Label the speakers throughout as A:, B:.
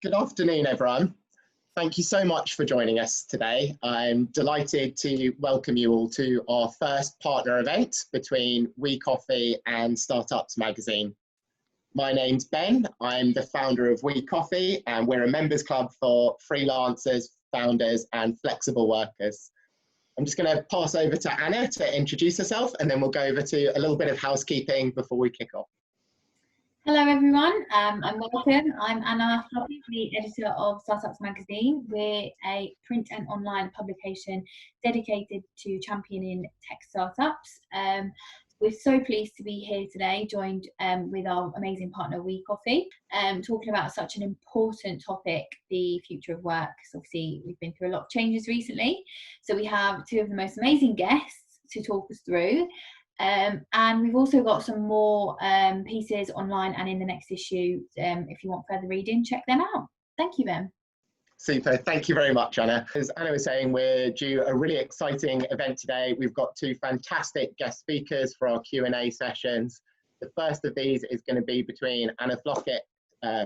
A: Good afternoon, everyone. Thank you so much for joining us today. I'm delighted to welcome you all to our first partner event between WeCoffee and Startups Magazine. My name's Ben. I'm the founder of WeCoffee, and we're a members club for freelancers, founders, and flexible workers. I'm just going to pass over to Anna to introduce herself, and then we'll go over to a little bit of housekeeping before we kick off.
B: Hello everyone, I'm Larkin. I'm Anna Flockett, the editor of Startups Magazine. We're a print and online publication dedicated to championing tech startups. We're so pleased to be here today, joined with our amazing partner WeCoffee, talking about such an important topic, the future of work. So obviously we've been through a lot of changes recently, so we have two of the most amazing guests to talk us through. And we've also got some more pieces online and in the next issue. If you want further reading, check them out. Thank you, Ben.
A: Super, thank you very much, Anna. As Anna was saying, we're due a really exciting event today. We've got two fantastic guest speakers for our Q&A sessions. The first of these is going to be between Anna Flockett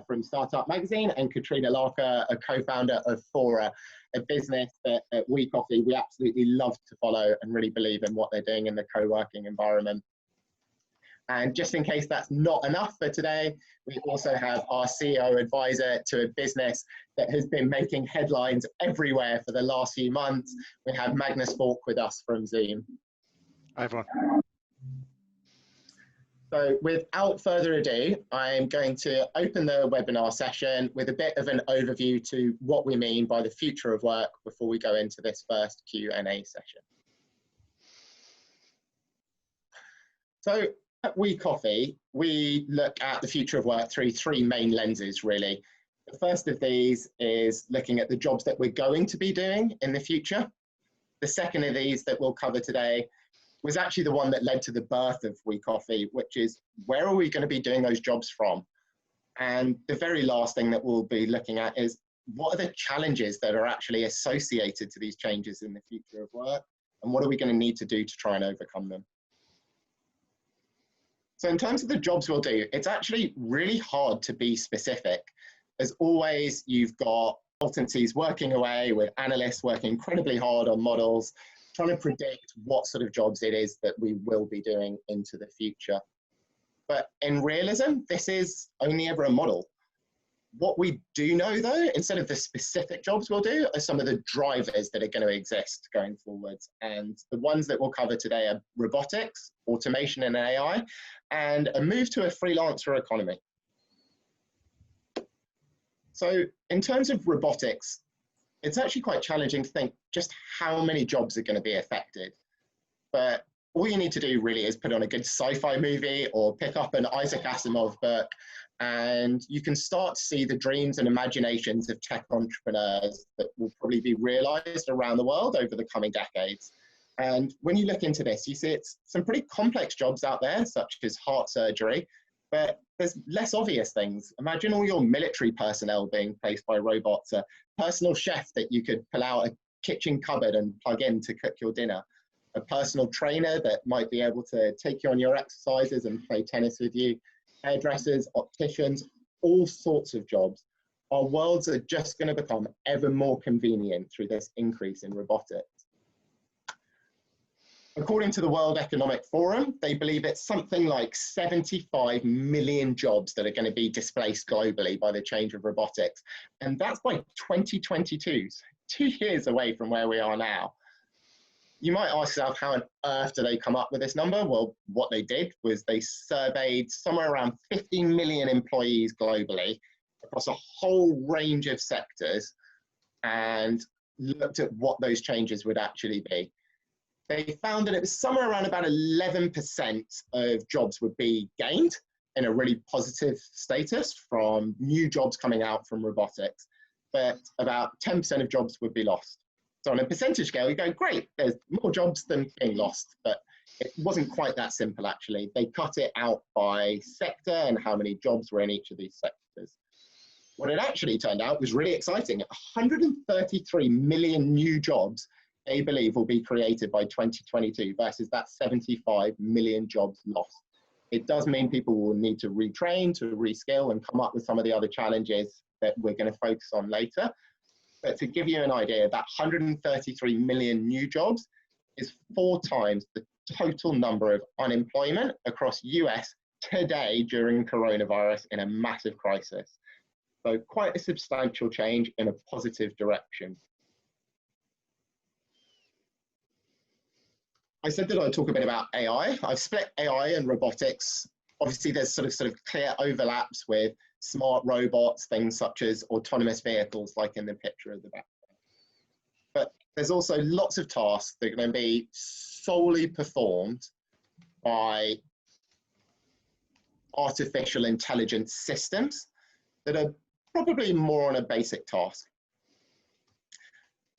A: from Startup Magazine and Katrina, a co-founder of Fora, a business that at WeCoffee we absolutely love to follow and really believe in what they're doing in the co-working environment. And just in case that's not enough for today, we also have our CIO Advisor to a business that has been making headlines everywhere for the last few months. We have Magnus Falk with us from Zoom.
C: Hi, everyone.
A: So without further ado, I'm going to open the webinar session with a bit of an overview to what we mean by the future of work before we go into this first Q&A session. So at WeCoffee, we look at the future of work through three main lenses, really. The first of these is looking at the jobs that we're going to be doing in the future. The second of these that we'll cover today was actually the one that led to the birth of WeCoffee, which is where are we going to be doing those jobs from? And the very last thing that we'll be looking at is what are the challenges that are actually associated to these changes in the future of work, and what are we going to need to do to try and overcome them? So in terms of the jobs we'll do, it's actually really hard to be specific. As always, you've got consultancies working away with analysts working incredibly hard on models, trying to predict what sort of jobs it is that we will be doing into the future. But in realism, this is only ever a model. What we do know, though, instead of the specific jobs we'll do, are some of the drivers that are going to exist going forwards. And the ones that we'll cover today are robotics, automation and AI, and a move to a freelancer economy. So in terms of robotics, it's actually quite challenging to think just how many jobs are going to be affected. But all you need to do really is put on a good sci-fi movie or pick up an Isaac Asimov book, and you can start to see the dreams and imaginations of tech entrepreneurs that will probably be realized around the world over the coming decades. And when you look into this, you see it's some pretty complex jobs out there, such as heart surgery, but there's less obvious things. Imagine all your military personnel being placed by robots, a personal chef that you could pull out a kitchen cupboard and plug in to cook your dinner, a personal trainer that might be able to take you on your exercises and play tennis with you, hairdressers, opticians, all sorts of jobs. Our worlds are just going to become ever more convenient through this increase in robotics. According to the World Economic Forum, they believe it's something like 75 million jobs that are going to be displaced globally by the change of robotics. And that's by 2022, so 2 years away from where we are now. You might ask yourself, how on earth do they come up with this number? Well, what they did was they surveyed somewhere around 15 million employees globally across a whole range of sectors and looked at what those changes would actually be. They found that it was somewhere around about 11% of jobs would be gained in a really positive status from new jobs coming out from robotics, but about 10% of jobs would be lost. So on a percentage scale, you go, great, there's more jobs than being lost, but it wasn't quite that simple, actually. They cut it out by sector and how many jobs were in each of these sectors. What it actually turned out was really exciting. 133 million new jobs they believe will be created by 2022 versus that 75 million jobs lost. It does mean people will need to retrain, to reskill, and come up with some of the other challenges that we're going to focus on later. But to give you an idea, that 133 million new jobs is 4 times the total number of unemployment across US today during coronavirus in a massive crisis. So quite a substantial change in a positive direction. I said that I'd talk a bit about AI. I've split AI and robotics. Obviously, there's sort of clear overlaps with smart robots, things such as autonomous vehicles, like in the picture of the background. But there's also lots of tasks that are going to be solely performed by artificial intelligence systems that are probably more on a basic task.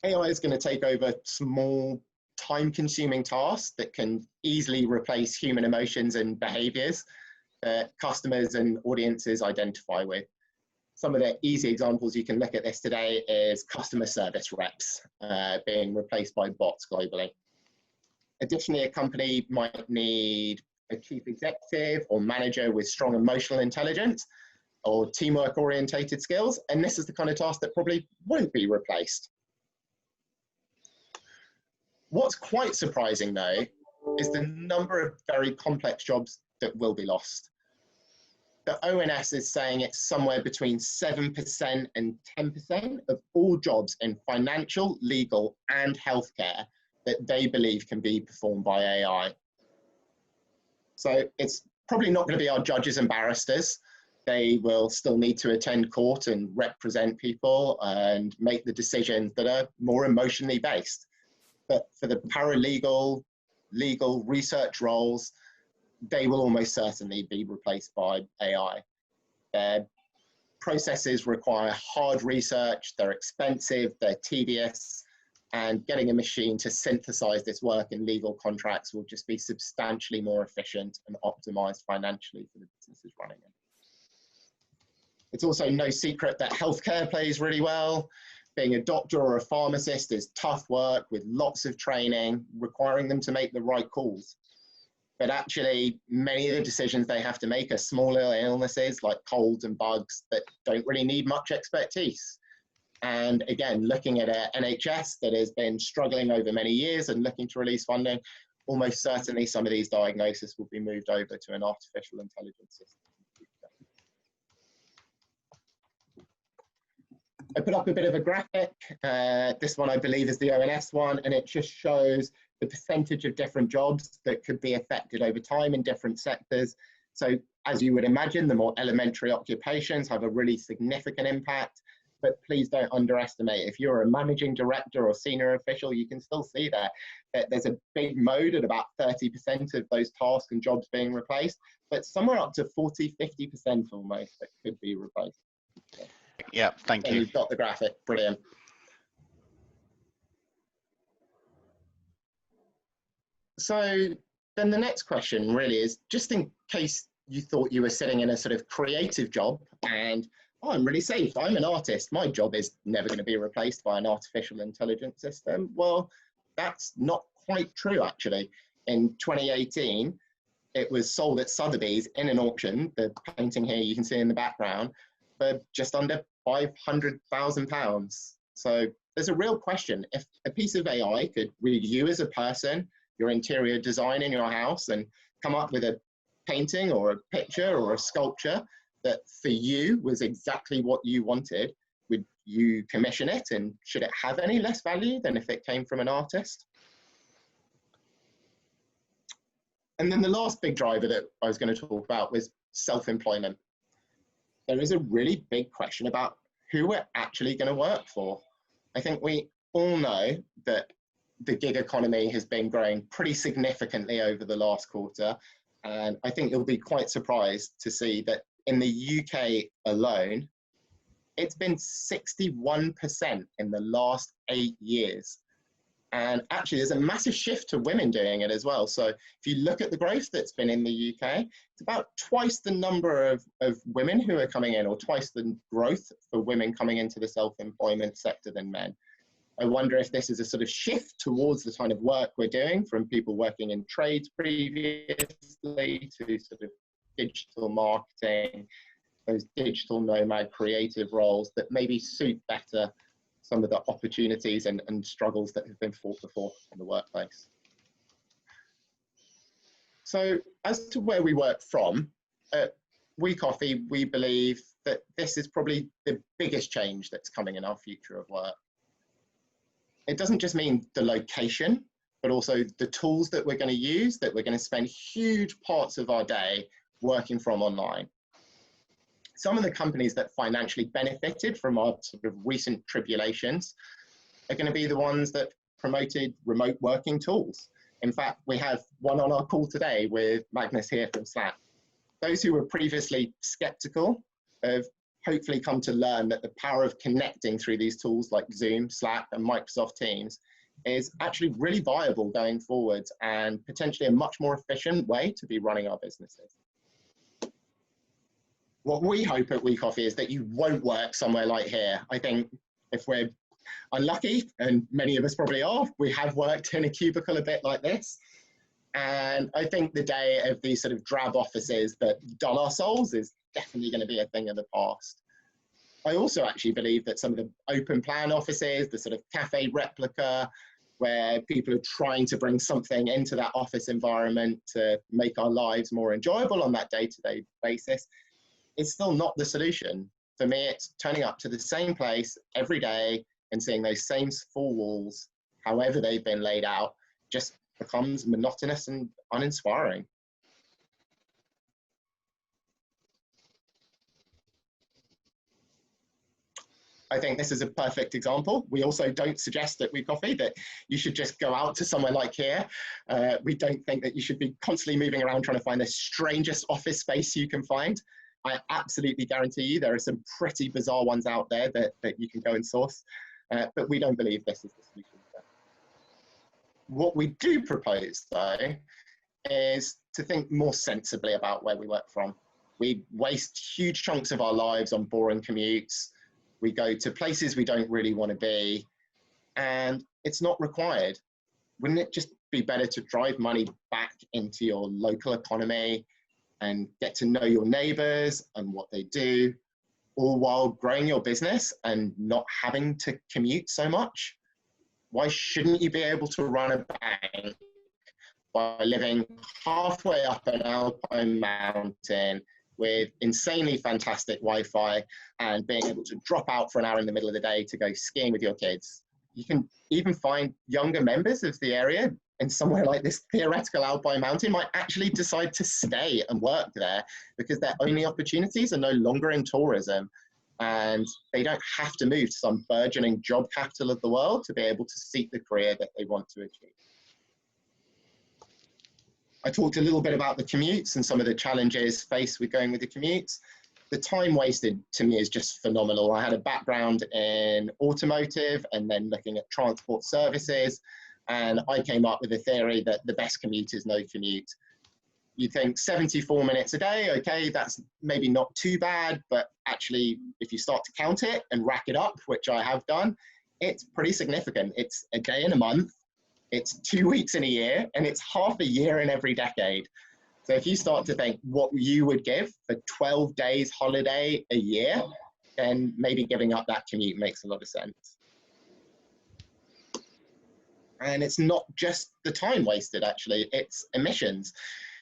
A: AI is going to take over small, time-consuming tasks that can easily replace human emotions and behaviors that customers and audiences identify with. Some of the easy examples you can look at this today is customer service reps being replaced by bots globally. Additionally, a company might need a chief executive or manager with strong emotional intelligence or teamwork orientated skills, and this is the kind of task that probably won't be replaced. What's quite surprising though is the number of very complex jobs that will be lost. The ONS is saying it's somewhere between 7% and 10% of all jobs in financial, legal, and healthcare that they believe can be performed by AI. So it's probably not going to be our judges and barristers. They will still need to attend court and represent people and make the decisions that are more emotionally based. But for the paralegal, legal research roles, they will almost certainly be replaced by AI. Their processes require hard research, they're expensive, they're tedious, and getting a machine to synthesize this work in legal contracts will just be substantially more efficient and optimized financially for the businesses running it. It's also no secret that healthcare plays really well. Being a doctor or a pharmacist is tough work with lots of training, requiring them to make the right calls. But actually, many of the decisions they have to make are smaller illnesses like colds and bugs that don't really need much expertise. And again, looking at an NHS that has been struggling over many years and looking to release funding, almost certainly some of these diagnoses will be moved over to an artificial intelligence system. I put up a bit of a graphic. This one I believe is the ONS one, and it just shows the percentage of different jobs that could be affected over time in different sectors. So as you would imagine, the more elementary occupations have a really significant impact, but please don't underestimate. If you're a managing director or senior official, you can still see that there's a big mode at about 30% of those tasks and jobs being replaced, but somewhere up to 40, 50% almost that could be replaced.
C: Yeah, thank you.
A: You've got the graphic, brilliant. So then the next question really is, just in case you thought you were sitting in a sort of creative job and, oh, I'm really safe, I'm an artist, my job is never going to be replaced by an artificial intelligence system. Well, that's not quite true actually. In 2018, it was sold at Sotheby's in an auction, the painting here you can see in the background, for just under £500,000. So there's a real question. If a piece of AI could read you as a person, your interior design in your house, and come up with a painting or a picture or a sculpture that for you was exactly what you wanted, would you commission it? And should it have any less value than if it came from an artist? And then the last big driver that I was going to talk about was self-employment. There is a really big question about who we're actually going to work for. I think we all know that the gig economy has been growing pretty significantly over the last quarter. And I think you'll be quite surprised to see that in the UK alone, it's been 61% in the last 8 years. And actually, there's a massive shift to women doing it as well. So if you look at the growth that's been in the UK, it's about twice the number of women who are coming in, or twice the growth for women coming into the self-employment sector than men. I wonder if this is a sort of shift towards the kind of work we're doing, from people working in trades previously to sort of digital marketing those digital nomad creative roles that maybe suit better some of the opportunities and struggles that have been fought before in the workplace. So as to where we work from, at WeCoffee, we believe that this is probably the biggest change that's coming in our future of work. It doesn't just mean the location, but also the tools that we're going to use, that we're going to spend huge parts of our day working from online. Some of the companies that financially benefited from our sort of recent tribulations are going to be the ones that promoted remote working tools. In fact, we have one on our call today with Magnus here from Slack. Those who were previously skeptical have hopefully come to learn that the power of connecting through these tools like Zoom, Slack, and Microsoft Teams is actually really viable going forwards and potentially a much more efficient way to be running our businesses. What we hope at WeCoffee is that you won't work somewhere like here. I think if we're unlucky, and many of us probably are, we have worked in a cubicle a bit like this. And I think the day of these sort of drab offices that dull our souls is definitely going to be a thing of the past. I also actually believe that some of the open plan offices, the sort of cafe replica, where people are trying to bring something into that office environment to make our lives more enjoyable on that day-to-day basis, is still not the solution. For me, it's turning up to the same place every day and seeing those same four walls, however they've been laid out, just becomes monotonous and uninspiring. I think this is a perfect example. We also don't suggest at WeCoffee that you should just go out to somewhere like here. We don't think that you should be constantly moving around trying to find the strangest office space you can find. I absolutely guarantee you there are some pretty bizarre ones out there that you can go and source, but we don't believe this is the solution. What we do propose, though, is to think more sensibly about where we work from. We waste huge chunks of our lives on boring commutes. We go to places we don't really want to be, and it's not required. Wouldn't it just be better to drive money back into your local economy and get to know your neighbors and what they do, all while growing your business and not having to commute so much? Why shouldn't you be able to run a bank by living halfway up an alpine mountain with insanely fantastic Wi-Fi and being able to drop out for an hour in the middle of the day to go skiing with your kids? You can even find younger members of the area in somewhere like this theoretical alpine mountain might actually decide to stay and work there because their only opportunities are no longer in tourism, and they don't have to move to some burgeoning job capital of the world to be able to seek the career that they want to achieve. I talked a little bit about the commutes and some of the challenges faced with going with the commutes. The time wasted to me is just phenomenal. I had a background in automotive and then looking at transport services, and I came up with a theory that the best commute is no commute. You think 74 minutes a day, okay, that's maybe not too bad, but actually if you start to count it and rack it up, which I have done, it's pretty significant. It's a day in a month, it's 2 weeks in a year, and it's half a year in every decade. So if you start to think what you would give for 12 days holiday a year, then maybe giving up that commute makes a lot of sense. And it's not just the time wasted, actually, it's emissions.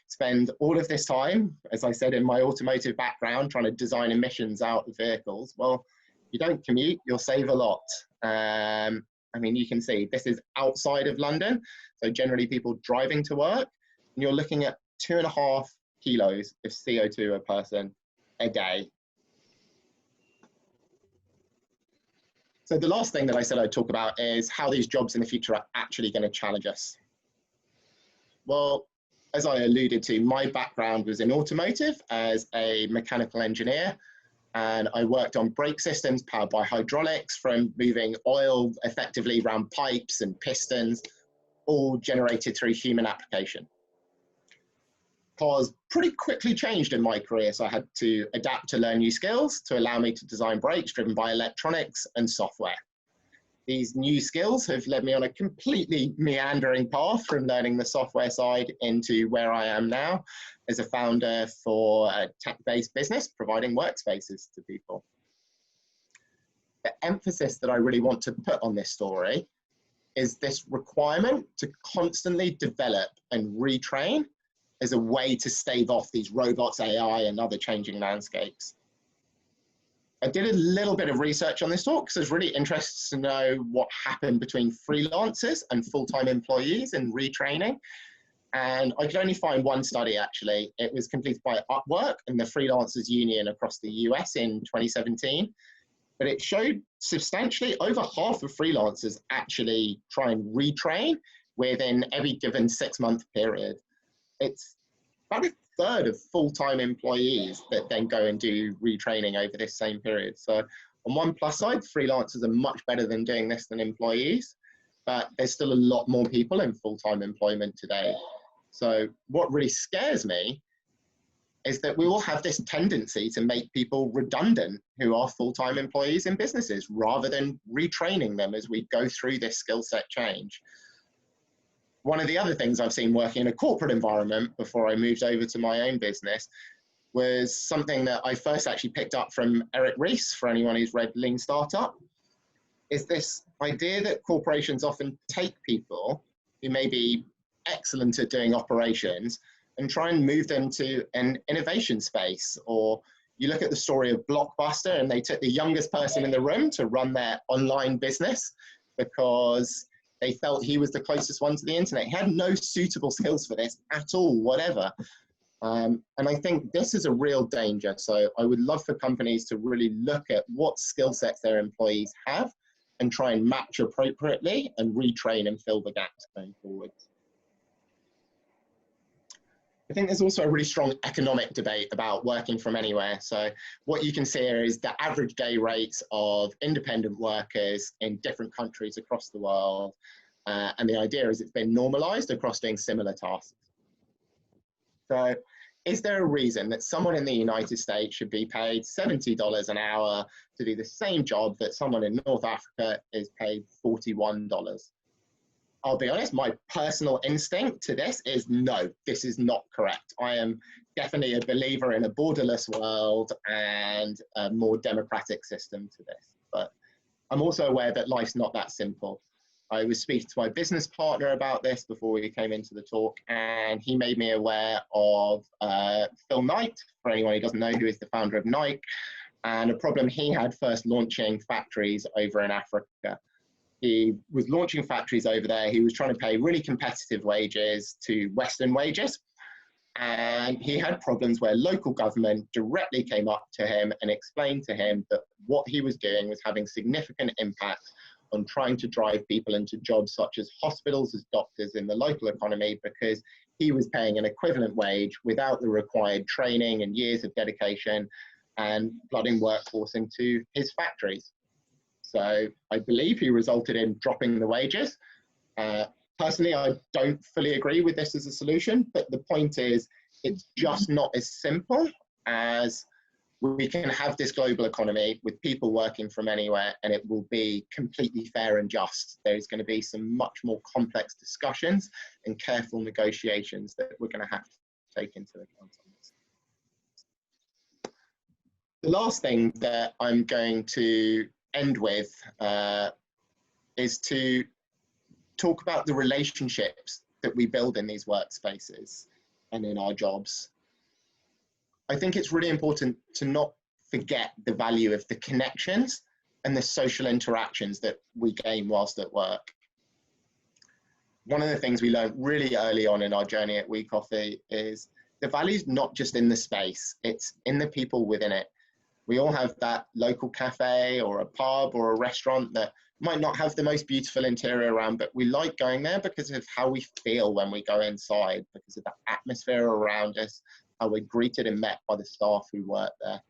A: Spend all of this time, as I said, in my automotive background, trying to design emissions out of vehicles. Well, you don't commute, you'll save a lot. I mean, you can see this is outside of London. So generally people driving to work, and you're looking at 2.5 kilos of CO2 a person a day. So the last thing that I said I'd talk about is how these jobs in the future are actually going to challenge us. Well, as I alluded to, my background was in automotive as a mechanical engineer, and I worked on brake systems powered by hydraulics, from moving oil effectively around pipes and pistons, all generated through human application. Cars pretty quickly changed in my career, so I had to adapt to learn new skills to allow me to design brakes driven by electronics and software. These new skills have led me on a completely meandering path from learning the software side into where I am now as a founder for a tech-based business providing workspaces to people. The emphasis that I really want to put on this story is this requirement to constantly develop and retrain as a way to stave off these robots, AI, and other changing landscapes. I did a little bit of research on this talk because I was really interested to know what happened between freelancers and full-time employees in retraining. And I could only find one study, actually. It was completed by Upwork and the Freelancers Union across the US in 2017. But it showed substantially over half of freelancers actually try and retrain within every given 6-month period. It's about a third of full-time employees that then go and do retraining over this same period. So on one plus side, freelancers are much better than doing this than employees, but there's still a lot more people in full-time employment today. So what really scares me is that we will have this tendency to make people redundant who are full-time employees in businesses rather than retraining them as we go through this skill set change. One of the other things I've seen working in a corporate environment before I moved over to my own business was something that I first actually picked up from Eric Ries, for anyone who's read Lean Startup, is this idea that corporations often take people who may be excellent at doing operations and try and move them to an innovation space. Or you look at the story of Blockbuster and they took the youngest person in the room to run their online business because they felt he was the closest one to the internet. He had no suitable skills for this at all, whatever. And I think this is a real danger. So I would love for companies to really look at what skill sets their employees have and try and match appropriately and retrain and fill the gaps going forward. I think there's also a really strong economic debate about working from anywhere. So what you can see here is the average day rates of independent workers in different countries across the world. And the idea is it's been normalized across doing similar tasks. So is there a reason that someone in the United States should be paid $70 an hour to do the same job that someone in North Africa is paid $41? I'll be honest, my personal instinct to this is no, this is not correct. I am definitely a believer in a borderless world and a more democratic system to this. But I'm also aware that life's not that simple. I was speaking to my business partner about this before we came into the talk, and he made me aware of Phil Knight, for anyone who doesn't know, who is the founder of Nike, and a problem he had first launching factories over in Africa. He was launching factories over there. He was trying to pay really competitive wages to Western wages. And he had problems where local government directly came up to him and explained to him that what he was doing was having significant impact on trying to drive people into jobs such as hospitals as doctors in the local economy, because he was paying an equivalent wage without the required training and years of dedication and flooding workforce into his factories. So I believe he resulted in dropping the wages. Personally, I don't fully agree with this as a solution, but the point is it's just not as simple as we can have this global economy with people working from anywhere and it will be completely fair and just. There's going to be some much more complex discussions and careful negotiations that we're going to have to take into account on this. The last thing that I'm going to end with is to talk about the relationships that we build in these workspaces and in our jobs. I think it's really important to not forget the value of the connections and the social interactions that we gain whilst at work. One of the things we learned really early on in our journey at WeCoffee is the value's not just in the space, it's in the people within it. We all have that local cafe or a pub or a restaurant that might not have the most beautiful interior around, but we like going there because of how we feel when we go inside, because of the atmosphere around us, how we're greeted and met by the staff who work there.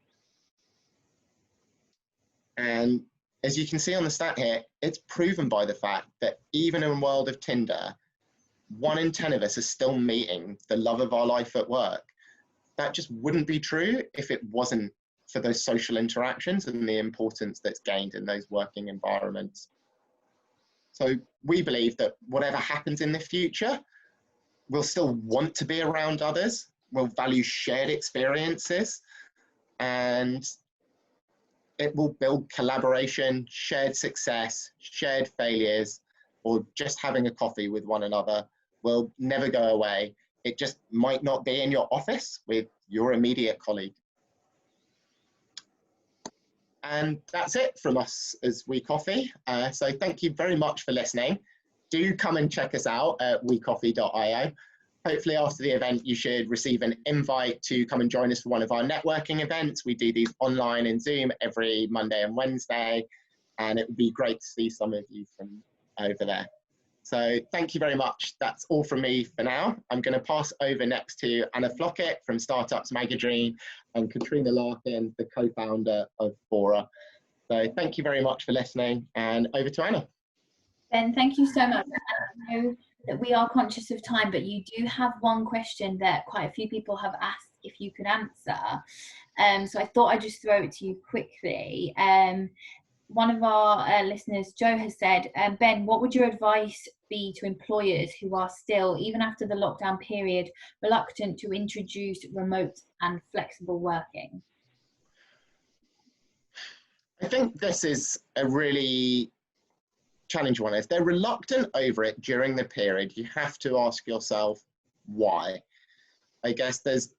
A: And as you can see on the stat here, it's proven by the fact that even in a world of Tinder, 1 in 10 of us are still meeting the love of our life at work. That just wouldn't be true if it wasn't for those social interactions and the importance that's gained in those working environments. So we believe that whatever happens in the future, we'll still want to be around others, we'll value shared experiences, and it will build collaboration, shared success, shared failures, or just having a coffee with one another will never go away. It just might not be in your office with your immediate colleague. And that's it from us as WeCoffee. So thank you very much for listening. Do come and check us out at wecoffee.io. Hopefully after the event, you should receive an invite to come and join us for one of our networking events. We do these online in Zoom every Monday and Wednesday, and it would be great to see some of you from over there. So thank you very much. That's all from me for now. I'm going to pass over next to Anna Flockett from Startups Magazine and Katrina Larkin, the co-founder of Fora. So thank you very much for listening, and over to Anna.
B: Ben, thank you so much. I know that we are conscious of time, but you do have one question that quite a few people have asked if you could answer. So I thought I'd just throw it to you quickly. One of our listeners, Joe, has said, Ben, what would your advice be to employers who are still, even after the lockdown period, reluctant to introduce remote and flexible working?
A: I think this is a really challenging one. If they're reluctant over it during the period, you have to ask yourself why. I guess there's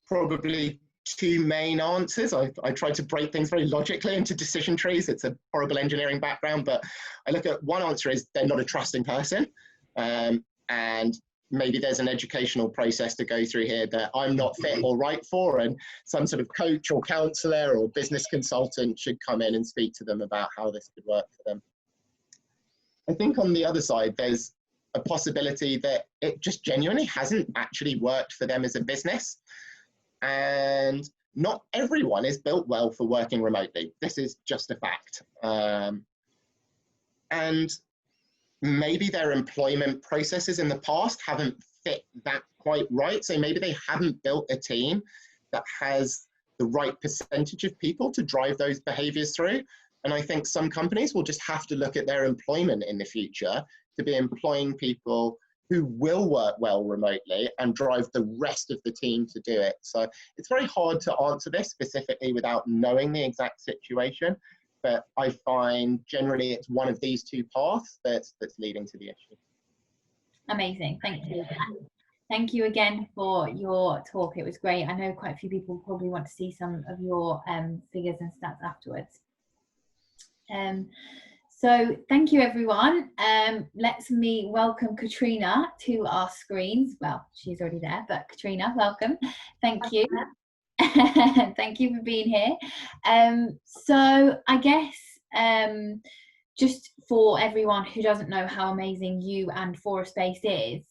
A: probably two main answers. I try to break things very logically into decision trees. It's a horrible engineering background, but I look at one answer is they're not a trusting person. And maybe there's an educational process to go through here that I'm not fit or right for, and some sort of coach or counselor or business consultant should come in and speak to them about how this could work for them. I think on the other side, there's a possibility that it just genuinely hasn't actually worked for them as a business. And not everyone is built well for working remotely. This is just a fact. And maybe their employment processes in the past haven't fit that quite right. So maybe they haven't built a team that has the right percentage of people to drive those behaviors through. And I think some companies will just have to look at their employment in the future to be employing people who will work well remotely and drive the rest of the team to do it. So it's very hard to answer this specifically without knowing the exact situation, but I find generally it's one of these two paths that's leading to the issue.
B: Amazing, thank you. Thank you again for your talk. It was great. I know quite a few people probably want to see some of your figures and stats afterwards. So thank you, everyone. Let's welcome Katrina to our screens. Well, she's already there, but Katrina, welcome. Thank you. Thank you for being here. So I guess just for everyone who doesn't know how amazing you and Fora Space is,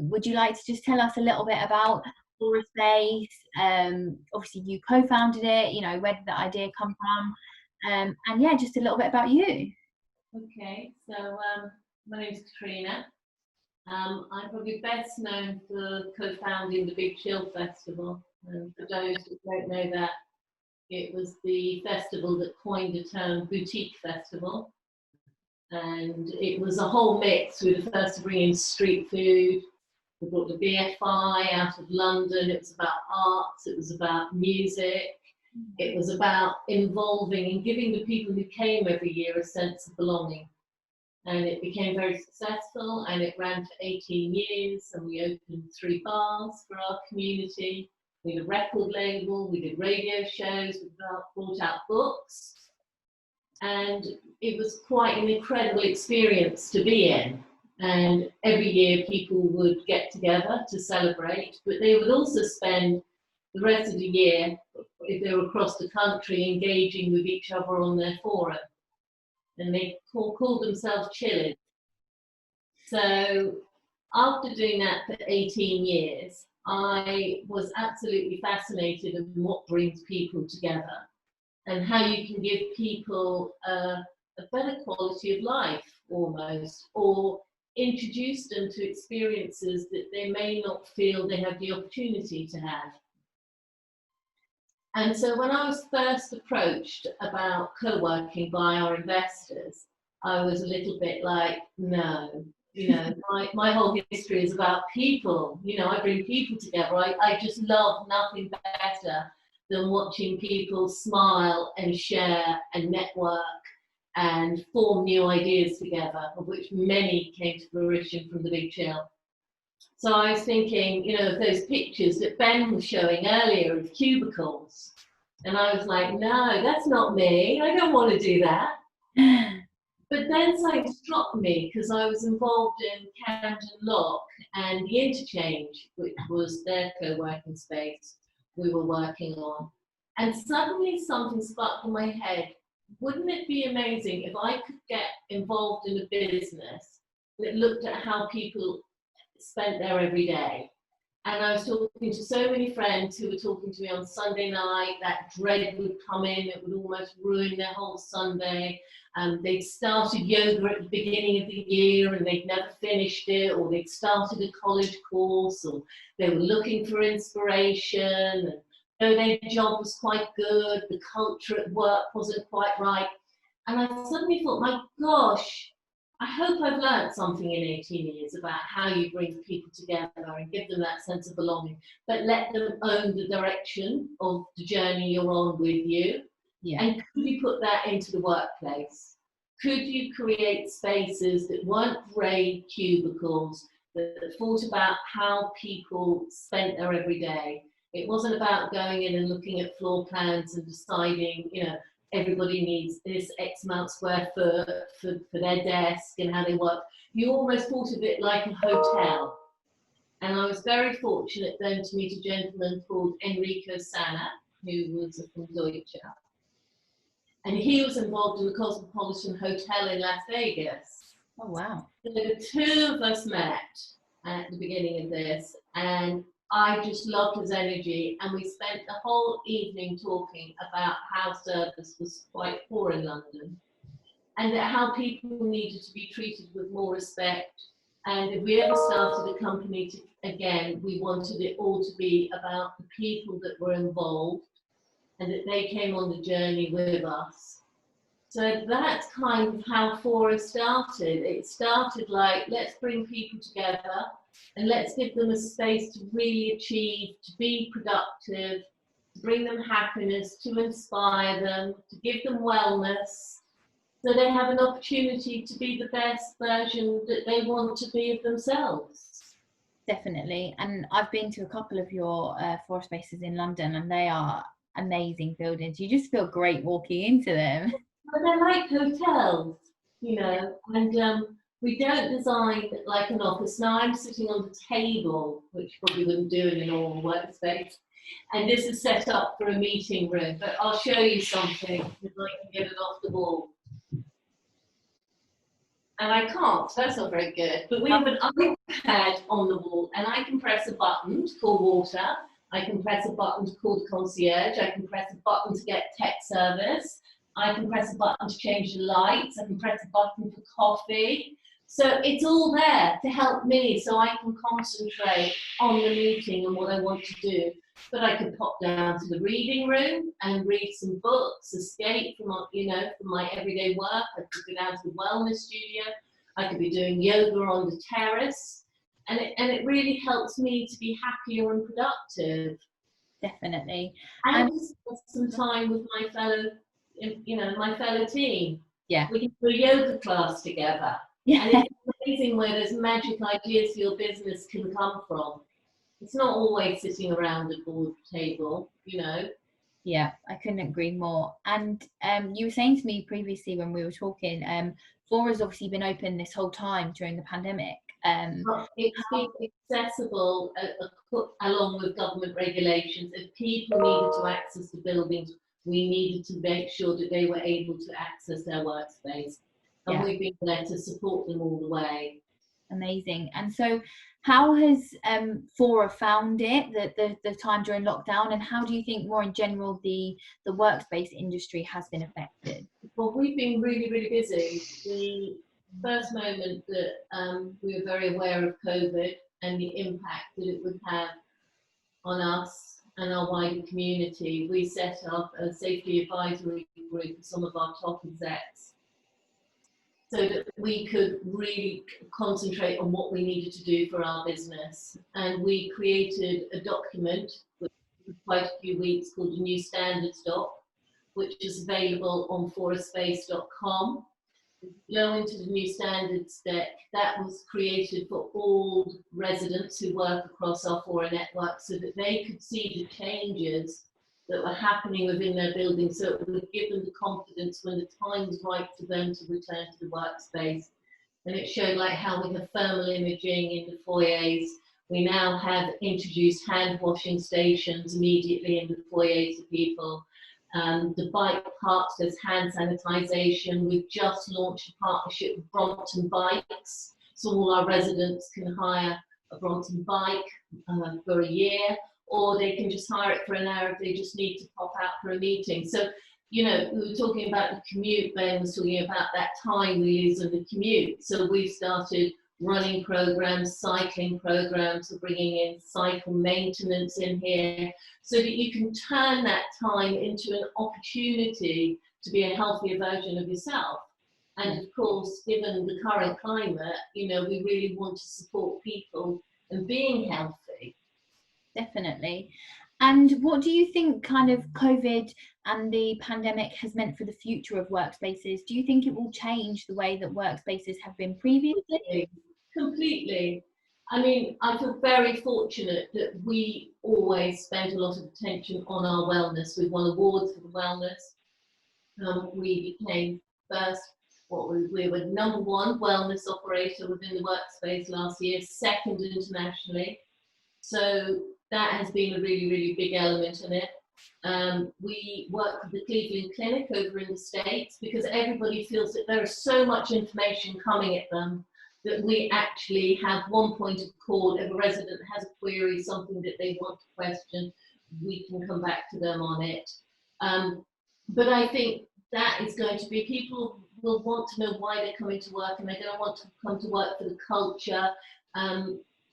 B: would you like to just tell us a little bit about Fora Space? Obviously you co-founded it, you know, where did the idea come from? And yeah, just a little bit about you.
D: Okay, so my name is Katrina. I'm probably best known for co-founding the Big Chill Festival. For those who don't know that, it was the festival that coined the term boutique festival. And it was a whole mix. We were the first to bring in street food. We brought the BFI out of London. It was about arts, it was about music. It was about involving and giving the people who came every year a sense of belonging. And it became very successful, and it ran for 18 years, and we opened 3 bars for our community. We had a record label, we did radio shows, we brought out books. And it was quite an incredible experience to be in. And every year people would get together to celebrate, but they would also spend the rest of the year, if they were across the country, engaging with each other on their forum. And they called themselves chillers. So after doing that for 18 years, I was absolutely fascinated in what brings people together and how you can give people a better quality of life almost, or introduce them to experiences that they may not feel they have the opportunity to have. And so when I was first approached about co-working by our investors, I was a little bit like, no, you know, my whole history is about people. You know, I bring people together. I just love nothing better than watching people smile and share and network and form new ideas together, of which many came to fruition from the Big Chill. So I was thinking, you know, of those pictures that Ben was showing earlier of cubicles. And I was like, no, that's not me. I don't want to do that. But then something struck me, because I was involved in Camden Lock and the Interchange, which was their co-working space we were working on. And suddenly something sparked in my head. Wouldn't it be amazing if I could get involved in a business that looked at how people spent their every day? And I was talking to so many friends who were talking to me on Sunday night. That dread would come in, it would almost ruin their whole Sunday. They'd started yoga at the beginning of the year and they'd never finished it, or they'd started a college course, or they were looking for inspiration. And though their job was quite good, the culture at work wasn't quite right. And I suddenly thought, my gosh, I hope I've learned something in 18 years about how you bring people together and give them that sense of belonging, but let them own the direction of the journey you're on with you.
B: Yeah.
D: And could you put that into the workplace? Could you create spaces that weren't grey cubicles, that thought about how people spent their every day? It wasn't about going in and looking at floor plans and deciding, you know, everybody needs this X amount square foot for their desk and how they work. You almost thought of it like a hotel. And I was very fortunate then to meet a gentleman called Enrico Sanna, who was from Deutsche. And he was involved in the Cosmopolitan Hotel in Las Vegas.
B: Oh, wow.
D: So the two of us met at the beginning of this, and I just loved his energy, and we spent the whole evening talking about how service was quite poor in London, and that how people needed to be treated with more respect. And if we ever started a company again, we wanted it all to be about the people that were involved and that they came on the journey with us. So that's kind of how Fora started. It started like, let's bring people together and let's give them a space to really achieve, to be productive, to bring them happiness, to inspire them, to give them wellness, so they have an opportunity to be the best version that they want to be of themselves.
B: Definitely. And I've been to a couple of your Fora spaces in London, and they are amazing buildings. You just feel great walking into them.
D: But they're like hotels, you know, and we don't design like an office. Now I'm sitting on the table, which probably wouldn't do in a normal workspace, and this is set up for a meeting room, but I'll show you something if I can get it off the wall. And I can't, so that's not very good. But we have an iPad on the wall, and I can press a button to call water. I can press a button to call the concierge. I can press a button to get tech service. I can press a button to change the lights. I can press a button for coffee. So it's all there to help me, so I can concentrate on the meeting and what I want to do. But I could pop down to the reading room and read some books, escape from, you know, from my everyday work. I could go down to the wellness studio. I could be doing yoga on the terrace, and it really helps me to be happier and productive.
B: Definitely.
D: And spend some time with my fellow, you know, my fellow team.
B: Yeah.
D: We can do a yoga class together.
B: Yeah.
D: And it's amazing where those magic ideas for your business can come from. It's not always sitting around a board table, you know.
B: Yeah, I couldn't agree more. And you were saying to me previously when we were talking, Fora's obviously been open this whole time during the pandemic.
D: It's been accessible along with government regulations. If people needed to access the buildings, we needed to make sure that they were able to access their workspace. And we've been there to support them all the way.
B: Amazing. And so how has Fora found it, the time during lockdown, and how do you think more in general the workspace industry has been affected?
D: Well, we've been really, really busy. The first moment that we were very aware of COVID and the impact that it would have on us and our wider community, we set up a safety advisory group with some of our top execs. so that we could really concentrate on what we needed to do for our business. And we created a document for quite a few weeks called the New Standards Doc, which is available on foraspace.com. Go into the New Standards deck. That was created for all residents who work across our Fora network so that they could see the changes that were happening within their building, so it would give them the confidence when the time was right for them to return to the workspace. And it showed like how we have thermal imaging in the foyers. We now have introduced hand washing stations immediately in the foyers for people. The bike parks, there's hand sanitisation. We've just launched a partnership with Brompton Bikes, so all our residents can hire a Brompton bike for a year, or they can just hire it for an hour if they just need to pop out for a meeting. So, you know, we were talking about the commute, Ben was talking about that time we use on the commute. So we've started running programs, cycling programs, we're bringing in cycle maintenance in here, so that you can turn that time into an opportunity to be a healthier version of yourself. And of course, given the current climate, you know, we really want to support people and being healthy.
B: Definitely. And what do you think kind of COVID and the pandemic has meant for the future of workspaces? Do you think it will change the way that workspaces have been previously?
D: Completely. I mean, I feel very fortunate that we always spend a lot of attention on our wellness. We've won awards for the wellness. We became first, we were #1 wellness operator within the workspace last year, 2nd internationally. So that has been a really, really big element in it. We work with the Cleveland Clinic over in the States because everybody feels that there is so much information coming at them that we actually have one point of call. If a resident has a query, something that they want to question, we can come back to them on it. But I think that is going to be, people will want to know why they're coming to work, and they're going to want to come to work for the culture.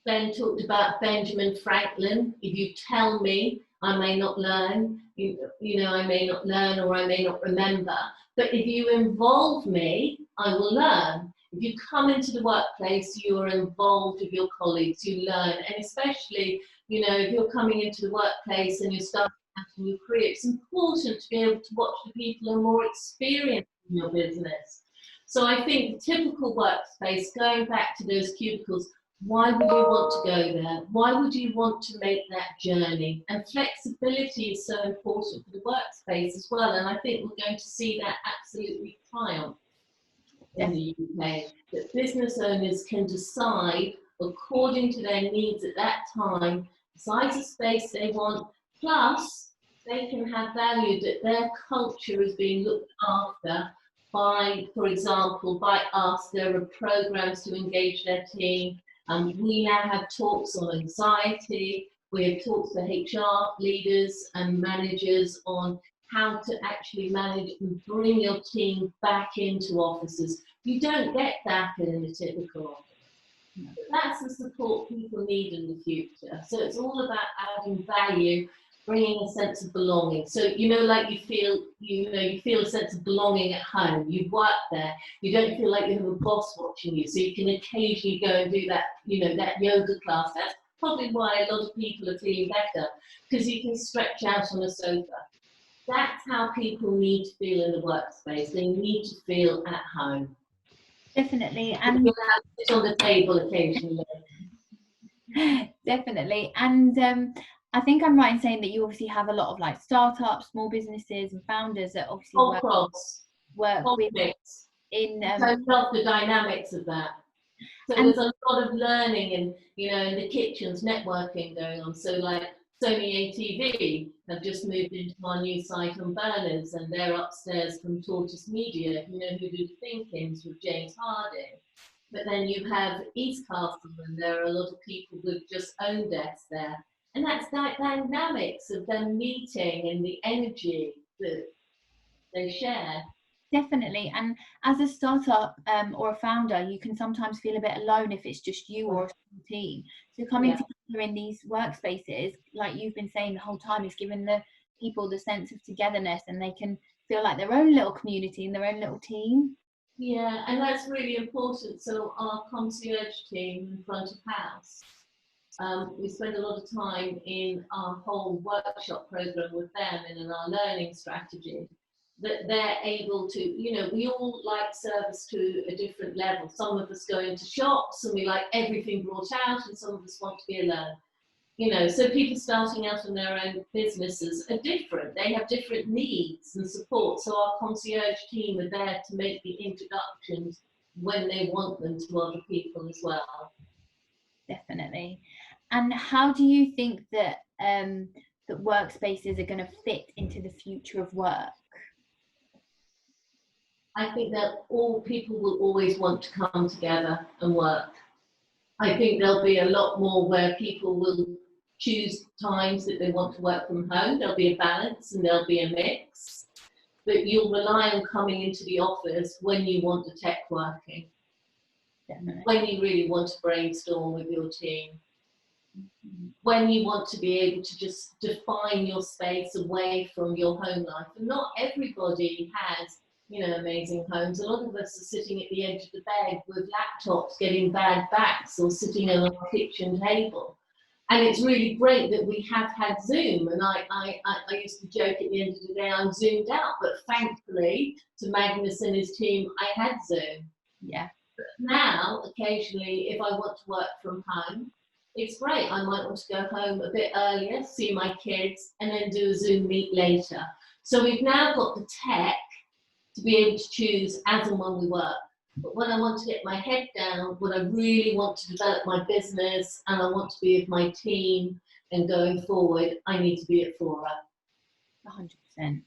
D: Ben talked about Benjamin Franklin. If you tell me, I may not learn, you know, I may not learn or I may not remember. But if you involve me, I will learn. If you come into the workplace, you are involved with your colleagues, you learn. And especially, you know, if you're coming into the workplace and you're starting out a new career, it's important to be able to watch the people who are more experienced in your business. So I think the typical workspace, going back to those cubicles, why would you want to go there? Why would you want to make that journey? And flexibility is so important for the workspace as well. And I think we're going to see that absolutely triumph in the UK, that business owners can decide according to their needs at that time, the size of space they want, plus they can have value that their culture is being looked after by, for example, by us. There are programs to engage their team. We now have talks on anxiety. We have talks for HR leaders and managers on how to actually manage and bring your team back into offices. You don't get that in a typical office. But that's the support people need in the future. So it's all about adding value, bringing a sense of belonging. So, you know, like you feel a sense of belonging at home. You've worked there. You don't feel like you have a boss watching you. So you can occasionally go and do that, you know, that yoga class. That's probably why a lot of people are feeling better, because you can stretch out on a sofa. That's how people need to feel in the workspace. They need to feel at home.
B: Definitely. And
D: sit on the table occasionally.
B: Definitely. And I think I'm right in saying that you obviously have a lot of like startups, small businesses and founders that obviously work with in
D: I love the dynamics of that. So there's a lot of learning and, you know, in the kitchens, networking going on. So like Sony ATV have just moved into our new site on Berners, and they're upstairs from Tortoise Media, you know, who do Thinkings with James Harding. But then you have East Castle, and there are a lot of people with just own desks there. And that's that dynamics of them meeting and the energy that they share.
B: Definitely. And as a startup or a founder, you can sometimes feel a bit alone if it's just you or a small team. So coming together in these workspaces, like you've been saying the whole time, is giving the people the sense of togetherness, and they can feel like their own little community and their own little team.
D: Yeah, and that's really important. So our concierge team in front of house, we spend a lot of time in our whole workshop program with them and in our learning strategy, that they're able to, you know, we all like service to a different level. Some of us go into shops and we like everything brought out, and some of us want to be alone. You know, so people starting out in their own businesses are different. They have different needs and support. So our concierge team are there to make the introductions when they want them to other people as well.
B: Definitely. And how do you think that that workspaces are going to fit into the future of work?
D: I think that all people will always want to come together and work. I think there'll be a lot more where people will choose times that they want to work from home. There'll be a balance and there'll be a mix. But you'll rely on coming into the office when you want the tech working.
B: Definitely.
D: When you really want to brainstorm with your team. When you want to be able to just define your space away from your home life. And not everybody has, you know, amazing homes. A lot of us are sitting at the edge of the bed with laptops getting bad backs or sitting on our kitchen table. And it's really great that we have had Zoom. And I used to joke at the end of the day, I'm zoomed out. But thankfully, to Magnus and his team, I had Zoom.
B: Yeah.
D: But now, occasionally, if I want to work from home, it's great. I might want to go home a bit earlier, see my kids, and then do a Zoom meet later. So we've now got the tech to be able to choose as and when we work. But when I want to get my head down, when I really want to develop my business and I want to be with my team and going forward, I need to be at Fora.
B: 100%.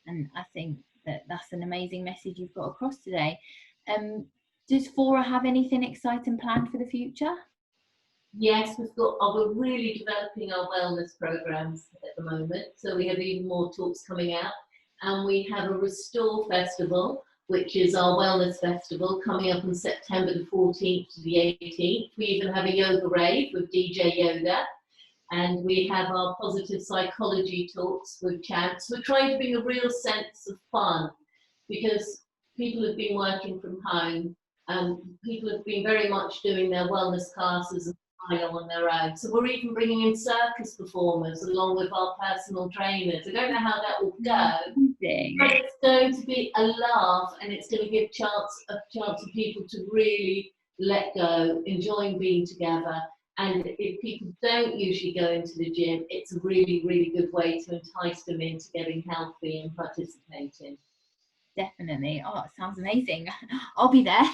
B: And I think that that's an amazing message you've got across today. Does Fora have anything exciting planned for the future?
D: Yes, we're really developing our wellness programs at the moment. So we have even more talks coming out. And we have a Restore Festival, which is our wellness festival, coming up on September the 14th to the 18th. We even have a yoga rave with DJ Yoda. And we have our positive psychology talks with chats. We're trying to bring a real sense of fun, because people have been working from home. People have been very much doing their wellness classes and on their own. So we're even bringing in circus performers along with our personal trainers. I don't know how that will go, but it's going to be a laugh, and it's going to give a chance of people to really let go, enjoying being together. And if people don't usually go into the gym, it's a really, really good way to entice them into getting healthy and participating.
B: Definitely. Oh, it sounds amazing. I'll be there.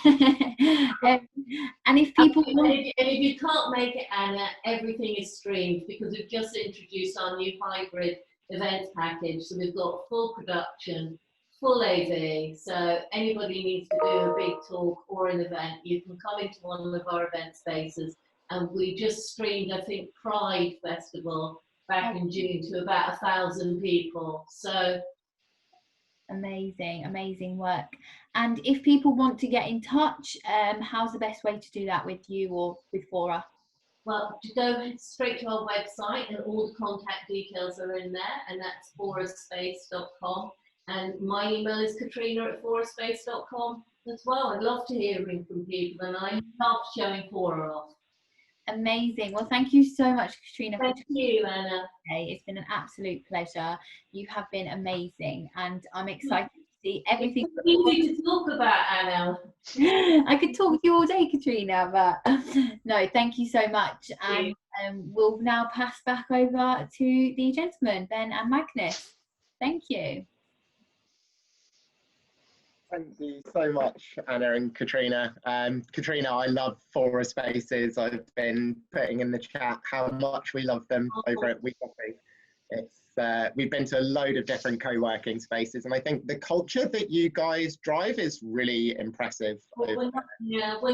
B: And if people
D: and if you can't make it, Anna, everything is streamed, because we've just introduced our new hybrid events package. So we've got full production, full AV. So anybody needs to do a big talk or an event, you can come into one of our event spaces. And we just streamed, I think, Pride Festival back in June to about 1,000 people. So
B: amazing work. And if people want to get in touch, how's the best way to do that with you or with Fora?
D: Well, to go straight to our website, and all the contact details are in there, and that's foraspace.com. And my email is katrina@foraspace.com as well. I'd love to hear from people, and I love showing Fora off.
B: Amazing. Well, thank you so much, Katrina.
D: Thank you, Anna.
B: It's been an absolute pleasure. You have been amazing, and I'm excited to see everything.
D: It's easy to talk about, Anna.
B: I could talk to you all day, Katrina, but no, thank you so much. And we'll now pass back over to the gentlemen, Ben and Magnus. Thank you.
A: Thank you so much, Anna and Katrina. Katrina, I love Fora Spaces. I've been putting in the chat how much we love them over at WeCoffee. We've been to a load of different co-working spaces, and I think the culture that you guys drive is really impressive.
D: We're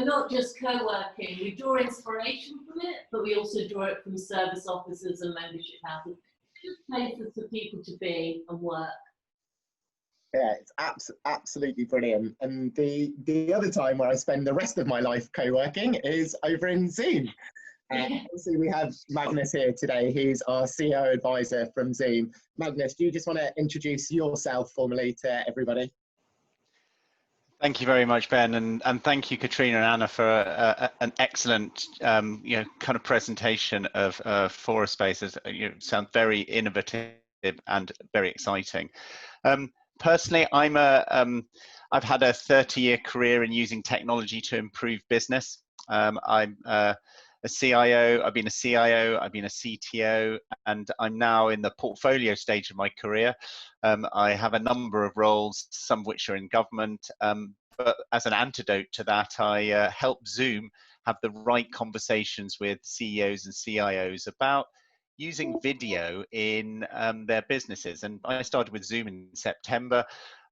D: not just co-working. We draw inspiration from it, but we also draw it from service offices and membership houses. Just places for people to be and work.
A: Yeah, it's absolutely brilliant. And the other time where I spend the rest of my life co-working is over in Zoom. Obviously, we have Magnus here today. He's our CIO Advisor from Zoom. Magnus, do you just want to introduce yourself formally to everybody?
C: Thank you very much, Ben, and thank you, Katrina and Anna, for an excellent, kind of presentation of Fora spaces. Sound very innovative and very exciting. Personally, I've had a 30-year career in using technology to improve business. I'm a CIO, I've been a CIO, I've been a CTO, and I'm now in the portfolio stage of my career. I have a number of roles, some of which are in government, but as an antidote to that, I help Zoom have the right conversations with CEOs and CIOs about using video in their businesses. And I started with Zoom in September,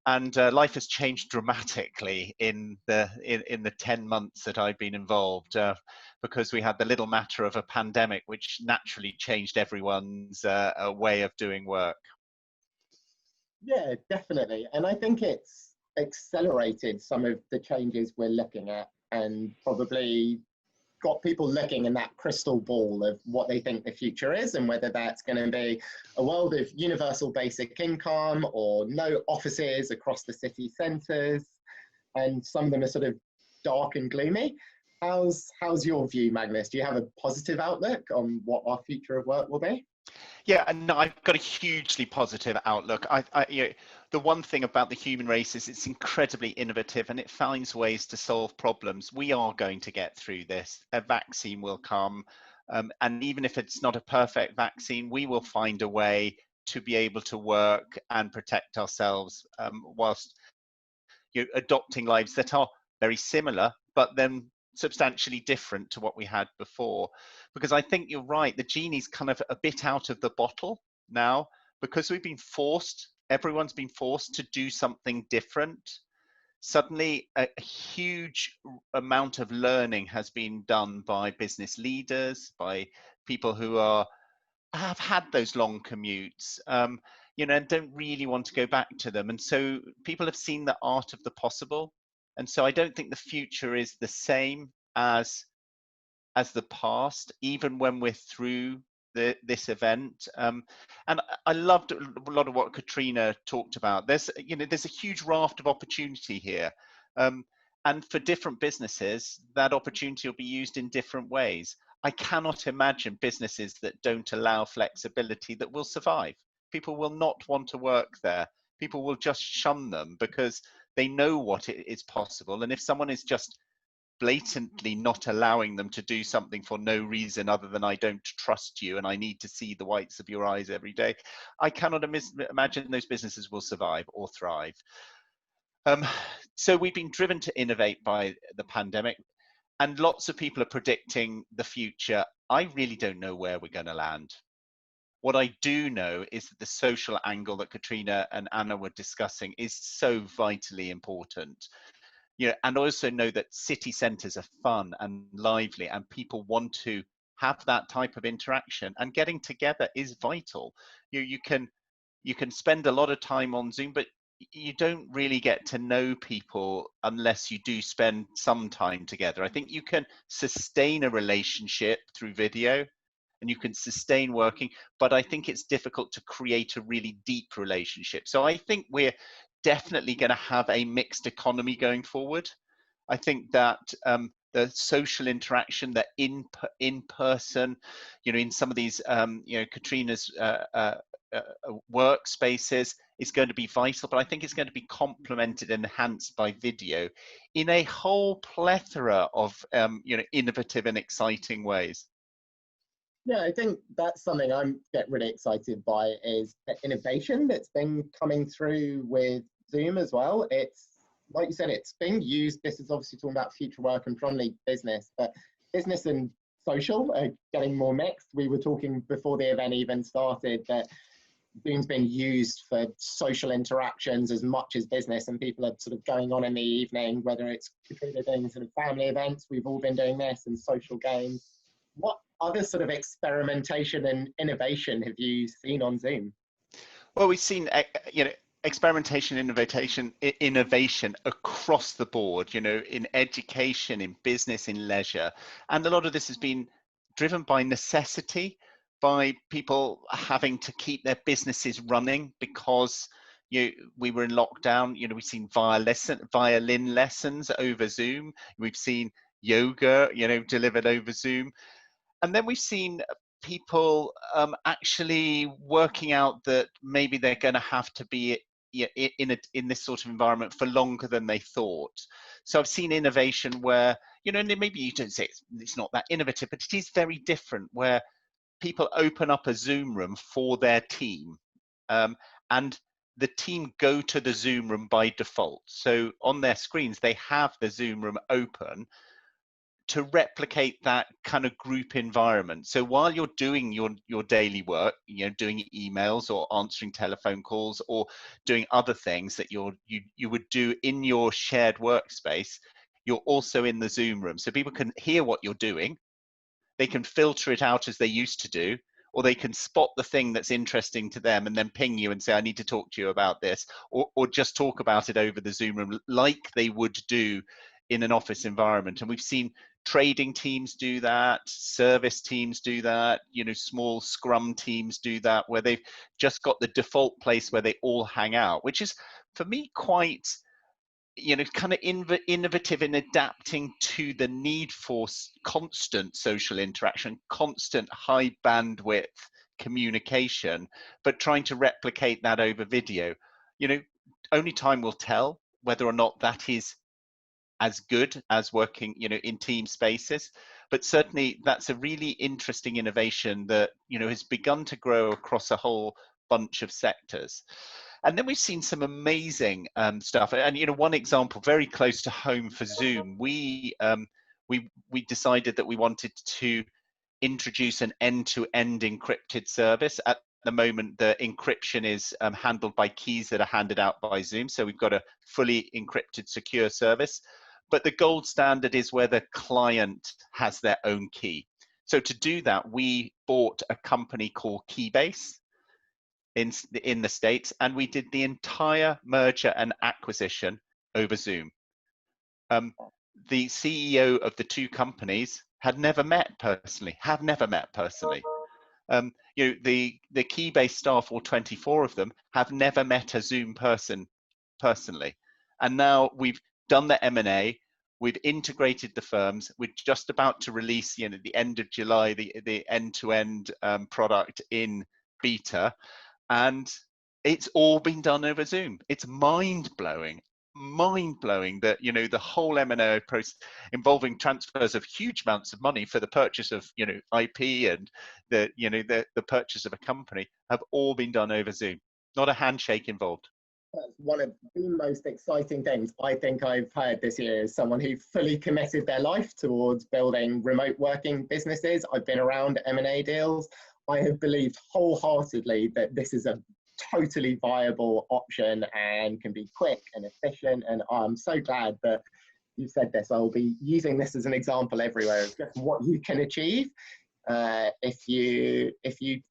C: and life has changed dramatically in the 10 months that I've been involved, because we had the little matter of a pandemic, which naturally changed everyone's way of doing work.
A: Yeah, definitely. And I think it's accelerated some of the changes we're looking at, and probably got people looking in that crystal ball of what they think the future is, and whether that's going to be a world of universal basic income or no offices across the city centres, and some of them are sort of dark and gloomy. How's your view, Magnus? Do you have a positive outlook on what our future of work will be?
C: Yeah, no, I've got a hugely positive outlook. The one thing about the human race is it's incredibly innovative, and it finds ways to solve problems. We are going to get through this. A vaccine will come, and even if it's not a perfect vaccine, we will find a way to be able to work and protect ourselves, whilst adopting lives that are very similar, but then substantially different to what we had before. Because I think you're right, the genie's kind of a bit out of the bottle now, because we've been forced, everyone's been forced to do something different. Suddenly a huge amount of learning has been done by business leaders, by people who have had those long commutes, and don't really want to go back to them. And so people have seen the art of the possible. And so I don't think the future is the same as the past, even when we're through this event. And I loved a lot of what Katrina talked about. There's a huge raft of opportunity here. And for different businesses, that opportunity will be used in different ways. I cannot imagine businesses that don't allow flexibility that will survive. People will not want to work there. People will just shun them because they know what is possible. And if someone is just blatantly not allowing them to do something for no reason other than I don't trust you and I need to see the whites of your eyes every day, I cannot imagine those businesses will survive or thrive. So we've been driven to innovate by the pandemic, and lots of people are predicting the future. I really don't know where we're going to land. What I do know is that the social angle that Katrina and Anna were discussing is so vitally important. And also know that city centres are fun and lively, and people want to have that type of interaction, and getting together is vital. You can spend a lot of time on Zoom, but you don't really get to know people unless you do spend some time together. I think you can sustain a relationship through video, and you can sustain working, but I think it's difficult to create a really deep relationship. So I think we're definitely going to have a mixed economy going forward. I think that the social interaction, the in-person, in some of these, Katrina's workspaces is going to be vital, but I think it's going to be complemented and enhanced by video in a whole plethora of, innovative and exciting ways.
A: Yeah, I think that's something I'm get really excited by, is the innovation that's been coming through with Zoom as well. It's like you said, it's being used. This is obviously talking about future work and predominantly business, but business and social are getting more mixed. We were talking before the event even started that Zoom's been used for social interactions as much as business, and people are sort of going on in the evening, whether it's Katrina doing sort of family events, we've all been doing this, and social games. What other sort of experimentation and innovation have you seen on Zoom?
C: Well, we've seen, experimentation, innovation across the board, in education, in business, in leisure. And a lot of this has been driven by necessity, by people having to keep their businesses running because, we were in lockdown, we've seen violin lessons over Zoom. We've seen yoga, delivered over Zoom. And then we've seen people actually working out that maybe they're going to have to be in this sort of environment for longer than they thought. So I've seen innovation where, and maybe you don't say it's not that innovative, but it is very different, where people open up a Zoom room for their team, and the team go to the Zoom room by default. So on their screens, they have the Zoom room open to replicate that kind of group environment. So while you're doing your daily work, doing emails or answering telephone calls or doing other things that you would do in your shared workspace, you're also in the Zoom room. So people can hear what you're doing, they can filter it out as they used to do, or they can spot the thing that's interesting to them and then ping you and say, I need to talk to you about this, or just talk about it over the Zoom room like they would do in an office environment. And we've seen trading teams do that, service teams do that, small scrum teams do that, where they've just got the default place where they all hang out, which is, for me, quite kind of innovative in adapting to the need for constant social interaction, constant high bandwidth communication, but trying to replicate that over video. Only time will tell whether or not that is as good as working, in team spaces. But certainly that's a really interesting innovation that, has begun to grow across a whole bunch of sectors. And then we've seen some amazing stuff. And, one example very close to home for Zoom, we decided that we wanted to introduce an end-to-end encrypted service. At the moment, the encryption is handled by keys that are handed out by Zoom. So we've got a fully encrypted secure service. But the gold standard is where the client has their own key. So to do that, we bought a company called Keybase in the States, and we did the entire merger and acquisition over Zoom. The CEO of the two companies had never met personally, the Keybase staff, all 24 of them, have never met a Zoom person personally. And now we've done the M&A, we've integrated the firms, we're just about to release, at the end of July, the end-to-end product in beta, and it's all been done over Zoom. It's mind-blowing that, the whole M&A process involving transfers of huge amounts of money for the purchase of, IP and the purchase of a company have all been done over Zoom. Not a handshake involved.
A: That's one of the most exciting things I think I've heard this year, is someone who fully committed their life towards building remote working businesses. I've been around M&A deals. I have believed wholeheartedly that this is a totally viable option and can be quick and efficient. And I'm so glad that you said this. I'll be using this as an example everywhere of just what you can achieve if you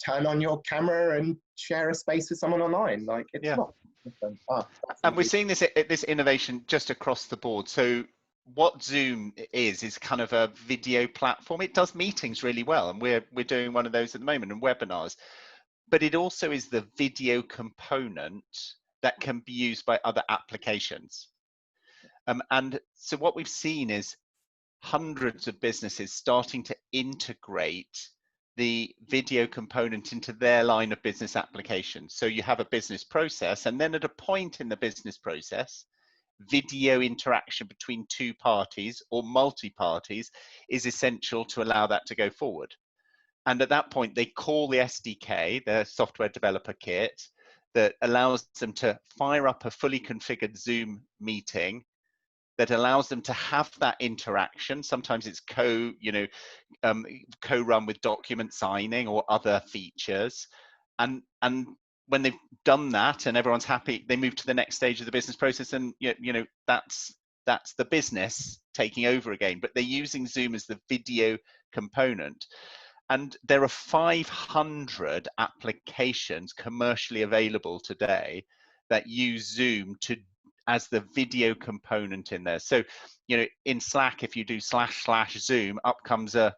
A: turn on your camera and share a space with someone online. Like, it's not.
C: And we're seeing this innovation just across the board. So what Zoom is kind of a video platform. It does meetings really well, and we're doing one of those at the moment, and webinars. But it also is the video component that can be used by other applications. And so what we've seen is hundreds of businesses starting to integrate the video component into their line of business applications. So you have a business process, and then at a point in the business process, video interaction between two parties or multi-parties is essential to allow that to go forward. And at that point, they call the SDK, the software developer kit, that allows them to fire up a fully configured Zoom meeting that allows them to have that interaction. Sometimes it's co-run with document signing or other features. And when they've done that and everyone's happy, they move to the next stage of the business process, and that's the business taking over again. But they're using Zoom as the video component. And there are 500 applications commercially available today that use Zoom as the video component in there. So, in Slack, if you do //Zoom, up comes a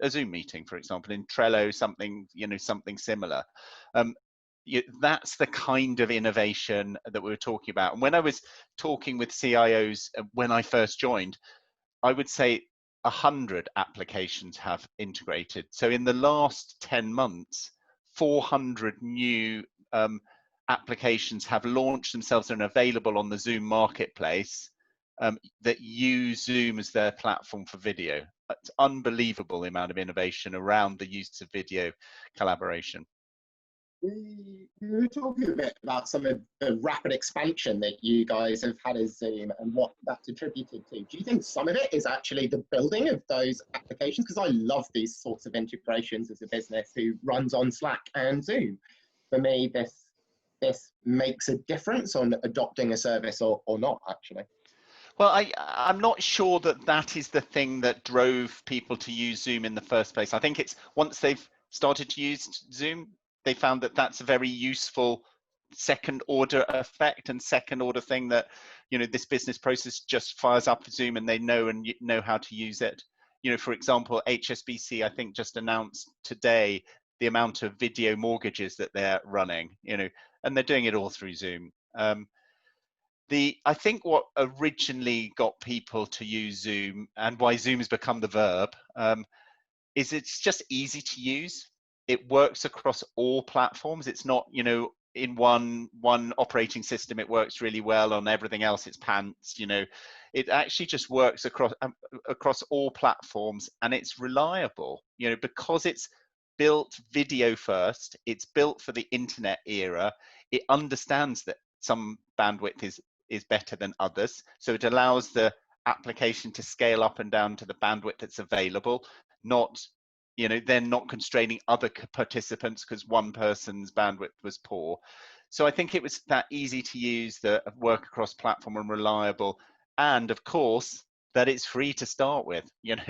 C: Zoom meeting, for example. In Trello, something similar. that's the kind of innovation that we were talking about. And when I was talking with CIOs when I first joined, I would say 100 applications have integrated. So in the last 10 months, 400 new applications have launched themselves and are available on the Zoom marketplace that use Zoom as their platform for video. It's unbelievable the amount of innovation around the use of video collaboration.
A: We were talking a bit about some of the rapid expansion that you guys have had as Zoom and what that's attributed to. Do you think some of it is actually the building of those applications? Because I love these sorts of integrations as a business who runs on Slack and Zoom. For me, this makes a difference on adopting a service or not, actually.
C: Well, I'm not sure that is the thing that drove people to use Zoom in the first place. I think it's once they've started to use Zoom, they found that that's a very useful second order effect and second order thing that, this business process just fires up Zoom and they know how to use it. For example, HSBC, I think, just announced today the amount of video mortgages that they're running, and they're doing it all through Zoom. I think what originally got people to use Zoom and why Zoom has become the verb is it's just easy to use. It works across all platforms. It's not, in one operating system, it works really well. On everything else, it's pants. It actually just works across all platforms, and it's reliable. Because it's built video first. It's built for the internet era. It understands that some bandwidth is better than others, so it allows the application to scale up and down to the bandwidth that's available, not then not constraining other participants because one person's bandwidth was poor. So I think it was that easy to use, the work across platform and reliable, and of course that it's free to start with.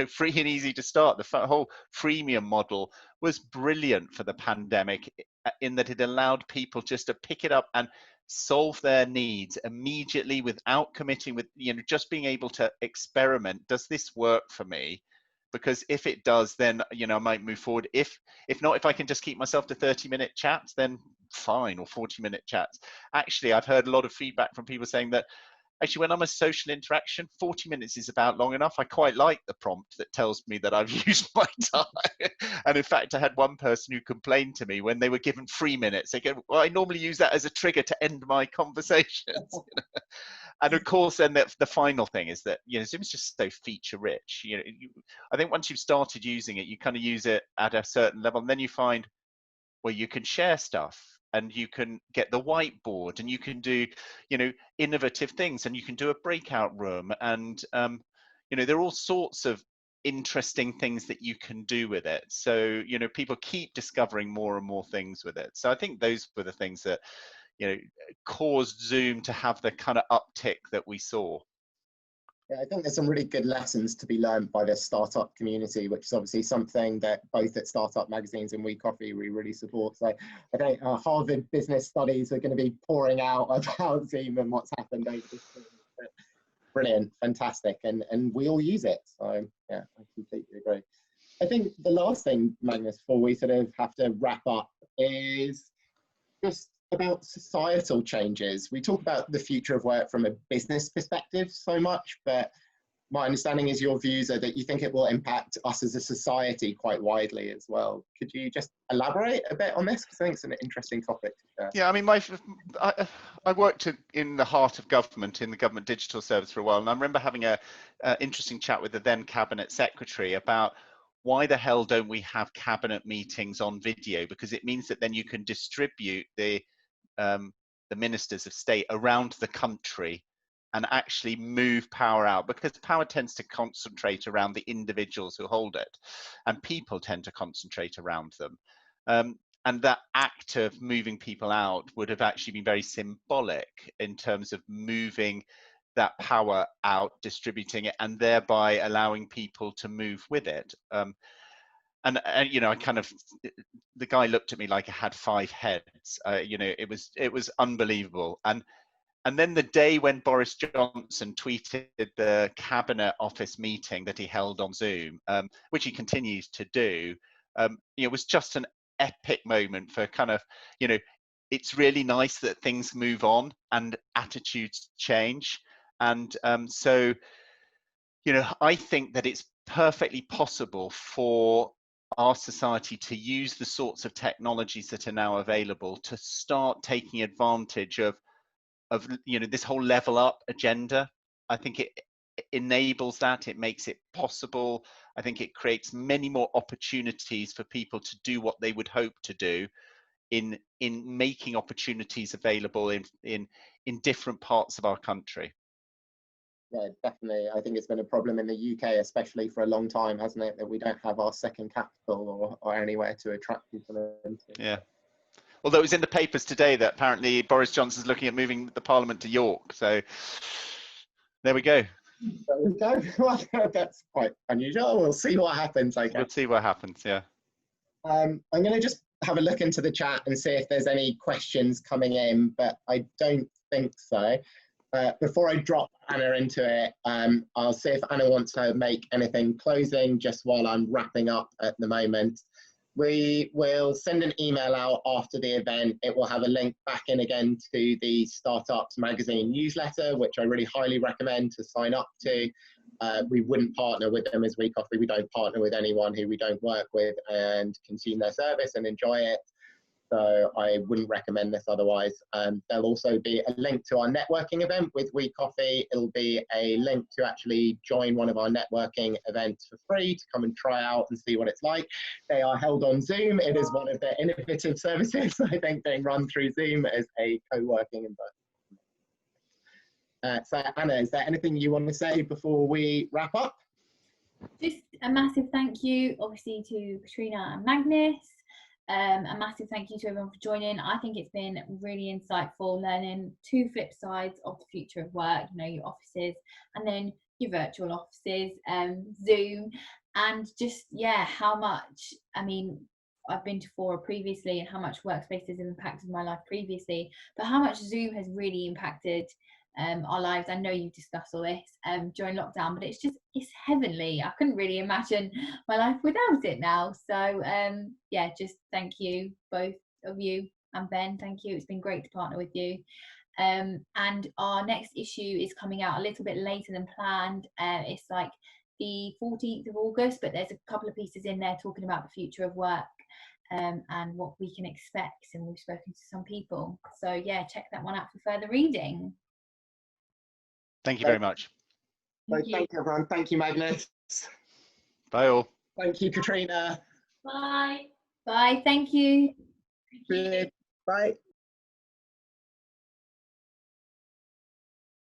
C: Free and easy to start. The whole freemium model was brilliant for the pandemic in that it allowed people just to pick it up and solve their needs immediately without committing, with just being able to experiment. Does this work for me? Because if it does, then I might move forward. If not, if I can just keep myself to 30-minute chats, then fine, or 40-minute chats. Actually, I've heard a lot of feedback from people saying that actually, when I'm a social interaction, 40 minutes is about long enough. I quite like the prompt that tells me that I've used my time. And in fact, I had one person who complained to me when they were given 3 minutes. They go, well, I normally use that as a trigger to end my conversations. And of course, then the final thing is that, Zoom is just so feature rich. I think once you've started using it, you kind of use it at a certain level, and then you find, well, you can share stuff, and you can get the whiteboard, and you can do, innovative things, and you can do a breakout room, and there are all sorts of interesting things that you can do with it. So people keep discovering more and more things with it. So I think those were the things that caused Zoom to have the kind of uptick that we saw.
A: Yeah, I think there's some really good lessons to be learned by the startup community, which is obviously something that both at Startup Magazines and WeCoffee we really support. So I think Harvard business studies are going to be pouring out about Zoom and what's happened over this period. Brilliant, fantastic, and we all use it. So yeah, I completely agree. I think the last thing, Magnus, before we sort of have to wrap up, is just about societal changes. We talk about the future of work from a business perspective so much, but my understanding is your views are that you think it will impact us as a society quite widely as well. Could you just elaborate a bit on this? Because I think it's an interesting topic to share.
C: Yeah, I mean, I worked in the heart of government, in the government digital service for a while, and I remember having a interesting chat with the then cabinet secretary about why the hell don't we have cabinet meetings on video? Because it means that then you can distribute the ministers of state around the country and actually move power out, because power tends to concentrate around the individuals who hold it, and people tend to concentrate around them. And that act of moving people out would have actually been very symbolic in terms of moving that power out, distributing it, and thereby allowing people to move with it. And I kind of, the guy looked at me like I had 5 heads. It was unbelievable. And then the day when Boris Johnson tweeted the cabinet office meeting that he held on Zoom, which he continues to do, it was just an epic moment for kind of, it's really nice that things move on and attitudes change. And so, you know, I think that it's perfectly possible for our society to use the sorts of technologies that are now available to start taking advantage of you know, this whole level up agenda. I think it enables that, it makes it possible. I think it creates many more opportunities for people to do what they would hope to do in making opportunities available in different parts of our country.
A: Yeah, definitely. I think it's been a problem in the UK, especially for a long time, hasn't it? That we don't have our second capital or anywhere to attract people into.
C: Yeah. Although it was in the papers today that apparently Boris Johnson's looking at moving the Parliament to York. So there we go.
A: There we go. Well, that's quite unusual. We'll see what happens, I guess.
C: We'll see what happens, yeah.
A: I'm going to just have a look into the chat and see if there's any questions coming in, but I don't think so. Before I drop Anna into it, I'll see if Anna wants to make anything closing just while I'm wrapping up at the moment. We will send an email out after the event. It will have a link back in again to the Startups Magazine newsletter, which I really highly recommend to sign up to. We wouldn't partner with them as WeCoffee. We don't partner with anyone who we don't work with and consume their service and enjoy it. So I wouldn't recommend this otherwise. There'll also be a link to our networking event with WeCoffee. It'll be a link to actually join one of our networking events for free to come and try out and see what it's like. They are held on Zoom. It is one of the innovative services, I think, being run through Zoom as a co-working environment. So Anna, is there anything you want to say before we wrap up?
B: Just a massive thank you, obviously, to Katrina and Magnus. A massive thank you to everyone for joining. I think it's been really insightful learning two flip sides of the future of work, you know, your offices and then your virtual offices, Zoom, and just, yeah, how much, I mean, I've been to Fora previously and how much workspaces have impacted my life previously, but how much Zoom has really impacted our lives. I know you've discussed all this during lockdown, but it's heavenly. I couldn't really imagine my life without it now. So yeah, just thank you, both of you, and Ben, thank you. It's been great to partner with you. And our next issue is coming out a little bit later than planned. It's like the 14th of August, but there's a couple of pieces in there talking about the future of work and what we can expect, and we've spoken to some people. So yeah, check that one out for further reading.
C: Thank you very much.
A: Thank you, everyone. Thank you, Magnus.
C: Bye all.
A: Thank you, Katrina.
D: Bye.
B: Bye. Thank you.
A: Bye.